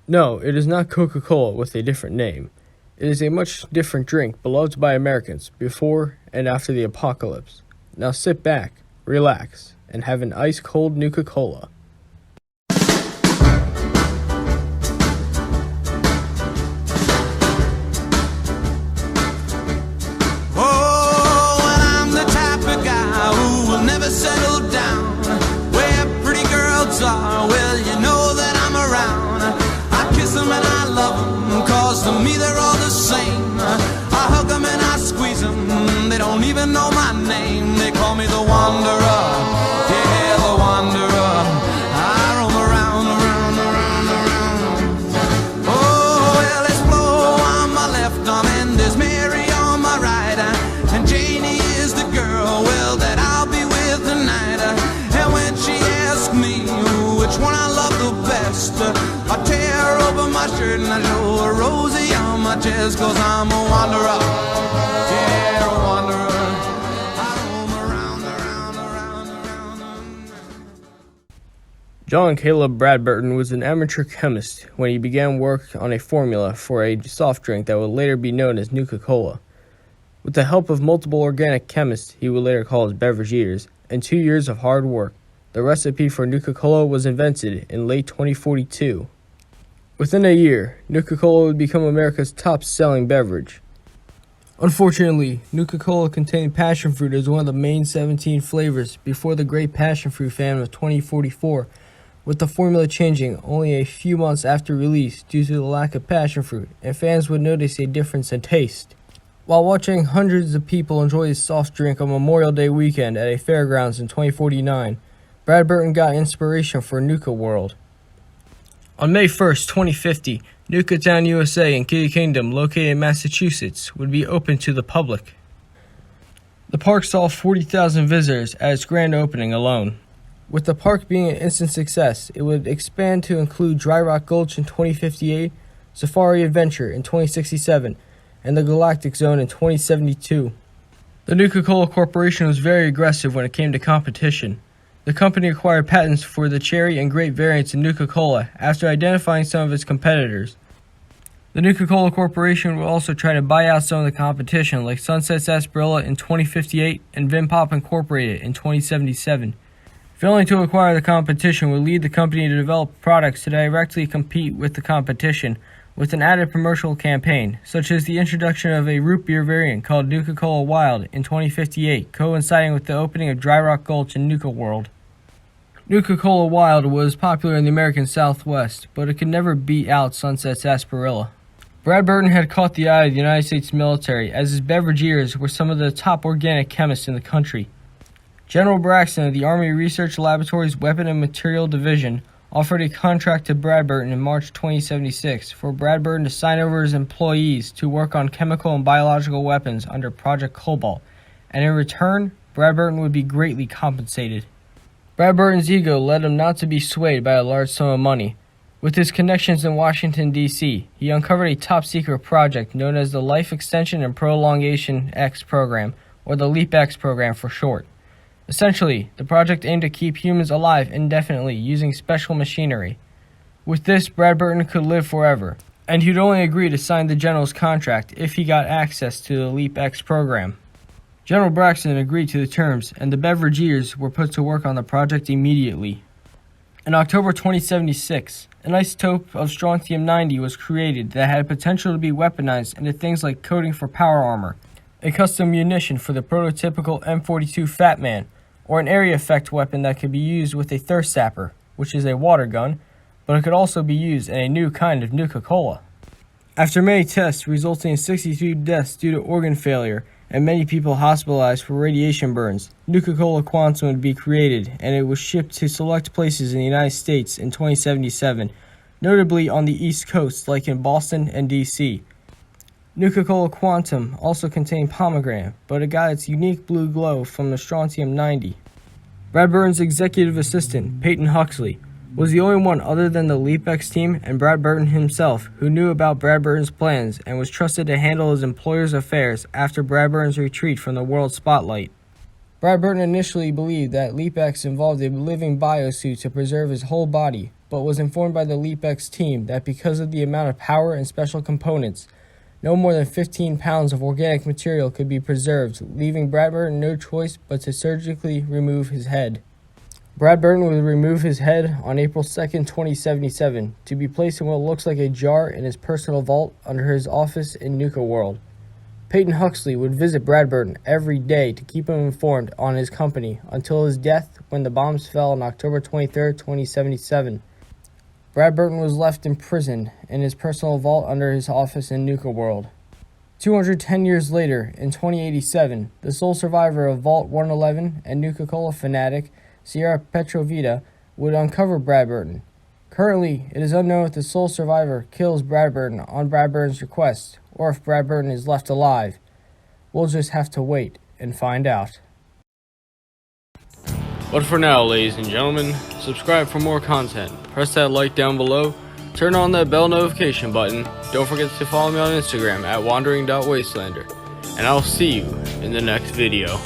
No, it is not Coca-Cola with a different name. It is a much different drink beloved by Americans before and after the apocalypse. Now sit back, relax, and have an ice-cold Nuka-Cola. Oh, and I'm the type of guy who will never settle down. Where pretty girls are, well, you know that I'm around. I kiss them and I love them, cause to me they're all the same. I hug them and I squeeze them, they don't even know my name. They call me the Wanderer, yeah, the Wanderer. I roam around, around, around, around. Oh, well, there's Flo on my left arm and there's Mary on my right. And Janie is the girl, well, that I'll be with tonight. And when she asks me which one I love the best, I tear open my shirt and I show her Rosie on my chest. Cause I'm a wanderer, yeah, a wanderer. I roam around, around, around, around. John Caleb Bradburton was an amateur chemist when he began work on a formula for a soft drink that would later be known as Nuka-Cola. With the help of multiple organic chemists he would later call his beverage eaters, and 2 years of hard work, the recipe for Nuka-Cola was invented in late 2042. Within a year, Nuka-Cola would become America's top-selling beverage. Unfortunately, Nuka-Cola contained passion fruit as one of the main 17 flavors before the Great Passion Fruit famine of 2044, with the formula changing only a few months after release due to the lack of passion fruit, and fans would notice a difference in taste. While watching hundreds of people enjoy this soft drink on Memorial Day weekend at a fairgrounds in 2049, Bradburton got inspiration for Nuka World. On May 1st, 2050, Nuka Town, USA in Kitty Kingdom, located in Massachusetts, would be open to the public. The park saw 40,000 visitors at its grand opening alone. With the park being an instant success, it would expand to include Dry Rock Gulch in 2058, Safari Adventure in 2067, and the Galactic Zone in 2072. The Nuka-Cola Corporation was very aggressive when it came to competition. The company acquired patents for the cherry and grape variants of Nuka-Cola after identifying some of its competitors. The Nuka-Cola Corporation will also try to buy out some of the competition like Sunset Sarsaparilla in 2058 and Vim Pop Incorporated in 2077. Failing to acquire the competition would lead the company to develop products to directly compete with the competition with an added promotional campaign, such as the introduction of a root beer variant called Nuka-Cola Wild in 2058, coinciding with the opening of Dry Rock Gulch and Nuka World. Nuka-Cola Wild was popular in the American Southwest, but it could never beat out Sunset Sarsaparilla. Bradburton had caught the eye of the United States military, as his beverage eaters were some of the top organic chemists in the country. General Braxton of the Army Research Laboratory's Weapon and Material Division offered a contract to Bradburton in March 2076 for Bradburton to sign over his employees to work on chemical and biological weapons under Project Cobalt, and in return, Bradburton would be greatly compensated. Bradburton's ego led him not to be swayed by a large sum of money. With his connections in Washington, D.C., he uncovered a top-secret project known as the Life Extension and Prolongation X Program, or the LEAP-X program for short. Essentially, the project aimed to keep humans alive indefinitely using special machinery. With this, Bradburton could live forever, and he'd only agree to sign the general's contract if he got access to the LEAP-X program. General Braxton agreed to the terms, and the beverage eaters were put to work on the project immediately. In October 2076, an isotope of strontium-90 was created that had potential to be weaponized into things like coating for power armor, a custom munition for the prototypical M42 Fat Man, or an area effect weapon that could be used with a thirst sapper, which is a water gun, but it could also be used in a new kind of Nuka-Cola. After many tests resulting in 62 deaths due to organ failure and many people hospitalized for radiation burns, Nuka-Cola Quantum would be created, and it was shipped to select places in the United States in 2077, notably on the East Coast like in Boston and D.C. Nuka-Cola Quantum also contained pomegranate, but it got its unique blue glow from the strontium-90. Bradburton's executive assistant, Peyton Huxley, was the only one other than the LEAP-X team and Bradburton himself who knew about Bradburton's plans and was trusted to handle his employer's affairs after Bradburton's retreat from the world spotlight. Bradburton initially believed that LEAP-X involved a living biosuit to preserve his whole body, but was informed by the LeapX team that because of the amount of power and special components, no more than 15 pounds of organic material could be preserved, leaving Bradburton no choice but to surgically remove his head. Bradburton would remove his head on April 2, 2077, to be placed in what looks like a jar in his personal vault under his office in Nuka World. Peyton Huxley would visit Bradburton every day to keep him informed on his company until his death when the bombs fell on October 23, 2077. Bradburton was left imprisoned in his personal vault under his office in Nuka World. 210 years later, in 2087, the sole survivor of Vault 111 and Nuka-Cola fanatic Sierra Petrovita would uncover Bradburton. Currently, it is unknown if the sole survivor kills Bradburton on Bradburton's request, or if Bradburton is left alive. We'll just have to wait and find out. But for now, ladies and gentlemen, subscribe for more content. Press that like down below. Turn on that bell notification button. Don't forget to follow me on Instagram at wandering.wastelander. And I'll see you in the next video.